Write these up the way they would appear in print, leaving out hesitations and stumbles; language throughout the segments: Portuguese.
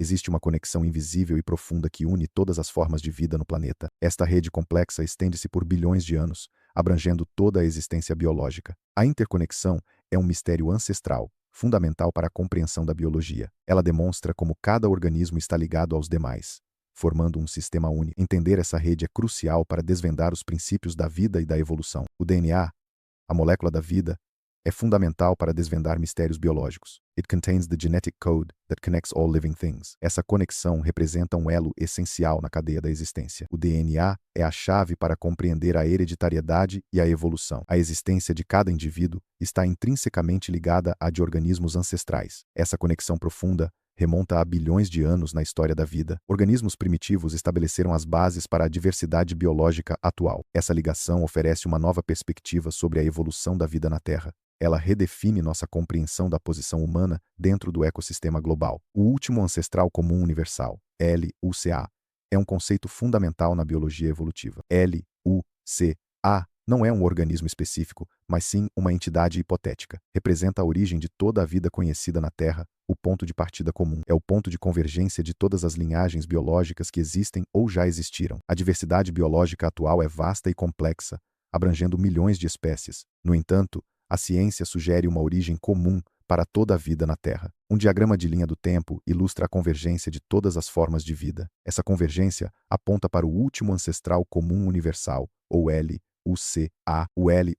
Existe uma conexão invisível e profunda que une todas as formas de vida no planeta. Esta rede complexa estende-se por bilhões de anos, abrangendo toda a existência biológica. A interconexão é um mistério ancestral, fundamental para a compreensão da biologia. Ela demonstra como cada organismo está ligado aos demais, formando um sistema único. Entender essa rede é crucial para desvendar os princípios da vida e da evolução. O DNA, a molécula da vida, é fundamental para desvendar mistérios biológicos. It contains the genetic code that connects all living things. Essa conexão representa um elo essencial na cadeia da existência. O DNA é a chave para compreender a hereditariedade e a evolução. A existência de cada indivíduo está intrinsecamente ligada à de organismos ancestrais. Essa conexão profunda remonta a bilhões de anos na história da vida. Organismos primitivos estabeleceram as bases para a diversidade biológica atual. Essa ligação oferece uma nova perspectiva sobre a evolução da vida na Terra. Ela redefine nossa compreensão da posição humana dentro do ecossistema global. O último ancestral comum universal, LUCA, é um conceito fundamental na biologia evolutiva. LUCA não é um organismo específico, mas sim uma entidade hipotética. Representa a origem de toda a vida conhecida na Terra, o ponto de partida comum. É o ponto de convergência de todas as linhagens biológicas que existem ou já existiram. A diversidade biológica atual é vasta e complexa, abrangendo milhões de espécies. No entanto, a ciência sugere uma origem comum para toda a vida na Terra. Um diagrama de linha do tempo ilustra a convergência de todas as formas de vida. Essa convergência aponta para o último ancestral comum universal, ou LUCA. O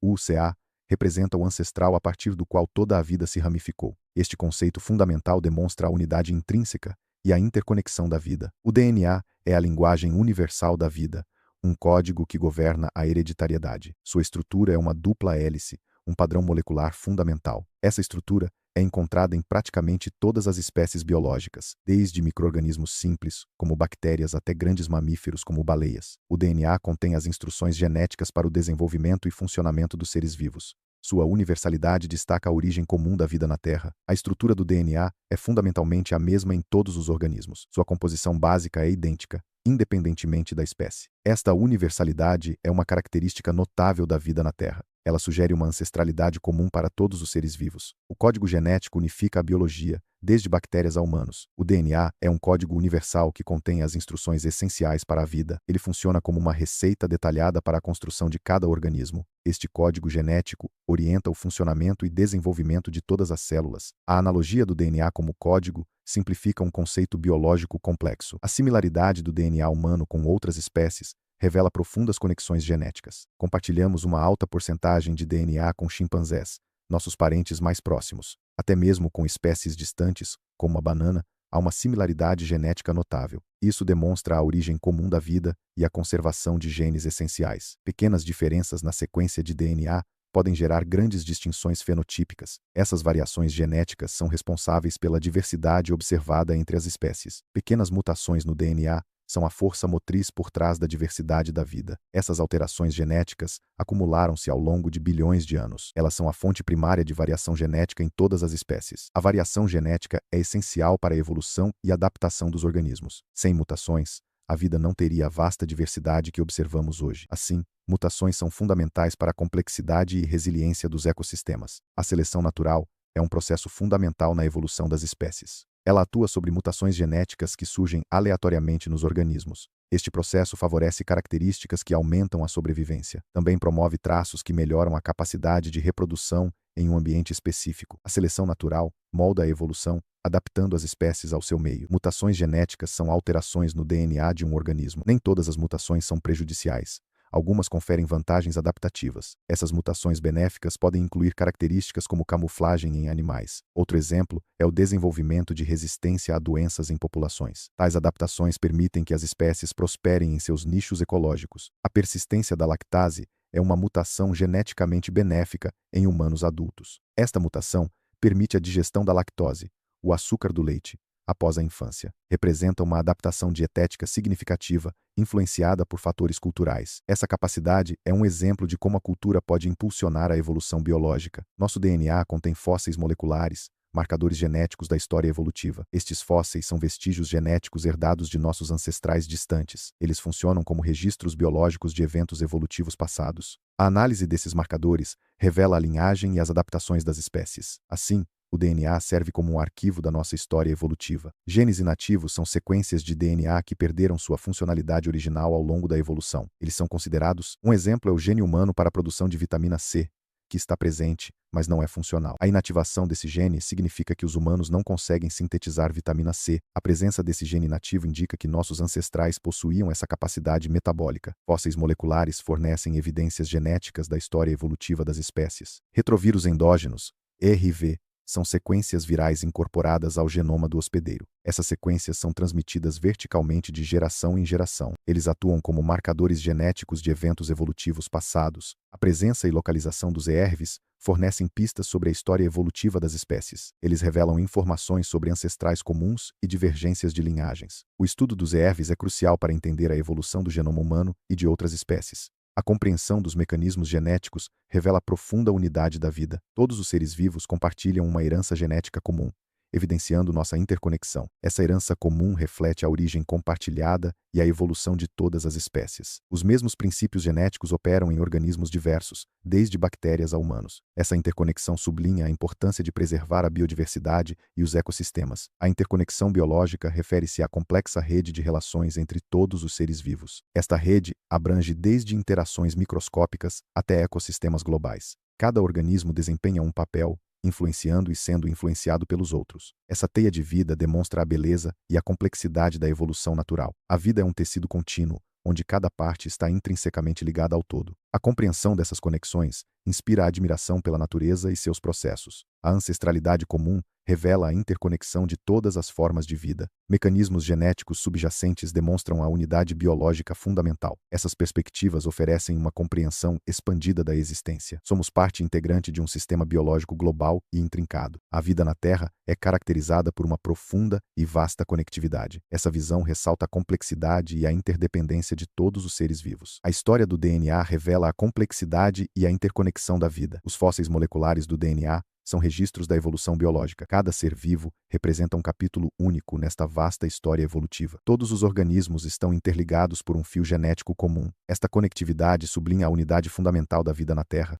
LUCA representa o ancestral a partir do qual toda a vida se ramificou. Este conceito fundamental demonstra a unidade intrínseca e a interconexão da vida. O DNA é a linguagem universal da vida, um código que governa a hereditariedade. Sua estrutura é uma dupla hélice, um padrão molecular fundamental. Essa estrutura é encontrada em praticamente todas as espécies biológicas, desde micro-organismos simples, como bactérias, até grandes mamíferos, como baleias. O DNA contém as instruções genéticas para o desenvolvimento e funcionamento dos seres vivos. Sua universalidade destaca a origem comum da vida na Terra. A estrutura do DNA é fundamentalmente a mesma em todos os organismos. Sua composição básica é idêntica, independentemente da espécie. Esta universalidade é uma característica notável da vida na Terra. Ela sugere uma ancestralidade comum para todos os seres vivos. O código genético unifica a biologia, desde bactérias a humanos. O DNA é um código universal que contém as instruções essenciais para a vida. Ele funciona como uma receita detalhada para a construção de cada organismo. Este código genético orienta o funcionamento e desenvolvimento de todas as células. A analogia do DNA como código simplifica um conceito biológico complexo. A similaridade do DNA humano com outras espécies revela profundas conexões genéticas. Compartilhamos uma alta porcentagem de DNA com chimpanzés, nossos parentes mais próximos. Até mesmo com espécies distantes, como a banana, há uma similaridade genética notável. Isso demonstra a origem comum da vida e a conservação de genes essenciais. Pequenas diferenças na sequência de DNA podem gerar grandes distinções fenotípicas. Essas variações genéticas são responsáveis pela diversidade observada entre as espécies. Pequenas mutações no DNA são a força motriz por trás da diversidade da vida. Essas alterações genéticas acumularam-se ao longo de bilhões de anos. Elas são a fonte primária de variação genética em todas as espécies. A variação genética é essencial para a evolução e adaptação dos organismos. Sem mutações, a vida não teria a vasta diversidade que observamos hoje. Assim, mutações são fundamentais para a complexidade e resiliência dos ecossistemas. A seleção natural é um processo fundamental na evolução das espécies. Ela atua sobre mutações genéticas que surgem aleatoriamente nos organismos. Este processo favorece características que aumentam a sobrevivência. Também promove traços que melhoram a capacidade de reprodução em um ambiente específico. A seleção natural molda a evolução, adaptando as espécies ao seu meio. Mutações genéticas são alterações no DNA de um organismo. Nem todas as mutações são prejudiciais. Algumas conferem vantagens adaptativas. Essas mutações benéficas podem incluir características como camuflagem em animais. Outro exemplo é o desenvolvimento de resistência a doenças em populações. Tais adaptações permitem que as espécies prosperem em seus nichos ecológicos. A persistência da lactase é uma mutação geneticamente benéfica em humanos adultos. Esta mutação permite a digestão da lactose, o açúcar do leite, após a infância. Representa uma adaptação dietética significativa, influenciada por fatores culturais. Essa capacidade é um exemplo de como a cultura pode impulsionar a evolução biológica. Nosso DNA contém fósseis moleculares, marcadores genéticos da história evolutiva. Estes fósseis são vestígios genéticos herdados de nossos ancestrais distantes. Eles funcionam como registros biológicos de eventos evolutivos passados. A análise desses marcadores revela a linhagem e as adaptações das espécies. Assim, o O DNA serve como um arquivo da nossa história evolutiva. Genes inativos são sequências de DNA que perderam sua funcionalidade original ao longo da evolução. Eles são considerados. Um exemplo é o gene humano para a produção de vitamina C, que está presente, mas não é funcional. A inativação desse gene significa que os humanos não conseguem sintetizar vitamina C. A presença desse gene inativo indica que nossos ancestrais possuíam essa capacidade metabólica. Fósseis moleculares fornecem evidências genéticas da história evolutiva das espécies. Retrovírus endógenos, ERV, são sequências virais incorporadas ao genoma do hospedeiro. Essas sequências são transmitidas verticalmente de geração em geração. Eles atuam como marcadores genéticos de eventos evolutivos passados. A presença e localização dos ERVs fornecem pistas sobre a história evolutiva das espécies. Eles revelam informações sobre ancestrais comuns e divergências de linhagens. O estudo dos ERVs é crucial para entender a evolução do genoma humano e de outras espécies. A compreensão dos mecanismos genéticos revela a profunda unidade da vida. Todos os seres vivos compartilham uma herança genética comum, evidenciando nossa interconexão. Essa herança comum reflete a origem compartilhada e a evolução de todas as espécies. Os mesmos princípios genéticos operam em organismos diversos, desde bactérias a humanos. Essa interconexão sublinha a importância de preservar a biodiversidade e os ecossistemas. A interconexão biológica refere-se à complexa rede de relações entre todos os seres vivos. Esta rede abrange desde interações microscópicas até ecossistemas globais. Cada organismo desempenha um papel, influenciando e sendo influenciado pelos outros. Essa teia de vida demonstra a beleza e a complexidade da evolução natural. A vida é um tecido contínuo, onde cada parte está intrinsecamente ligada ao todo. A compreensão dessas conexões inspira a admiração pela natureza e seus processos. A ancestralidade comum revela a interconexão de todas as formas de vida. Mecanismos genéticos subjacentes demonstram a unidade biológica fundamental. Essas perspectivas oferecem uma compreensão expandida da existência. Somos parte integrante de um sistema biológico global e intrincado. A vida na Terra é caracterizada por uma profunda e vasta conectividade. Essa visão ressalta a complexidade e a interdependência de todos os seres vivos. A história do DNA revela a complexidade e a interconexão da vida. Os fósseis moleculares do DNA são registros da evolução biológica. Cada ser vivo representa um capítulo único nesta vasta história evolutiva. Todos os organismos estão interligados por um fio genético comum. Esta conectividade sublinha a unidade fundamental da vida na Terra.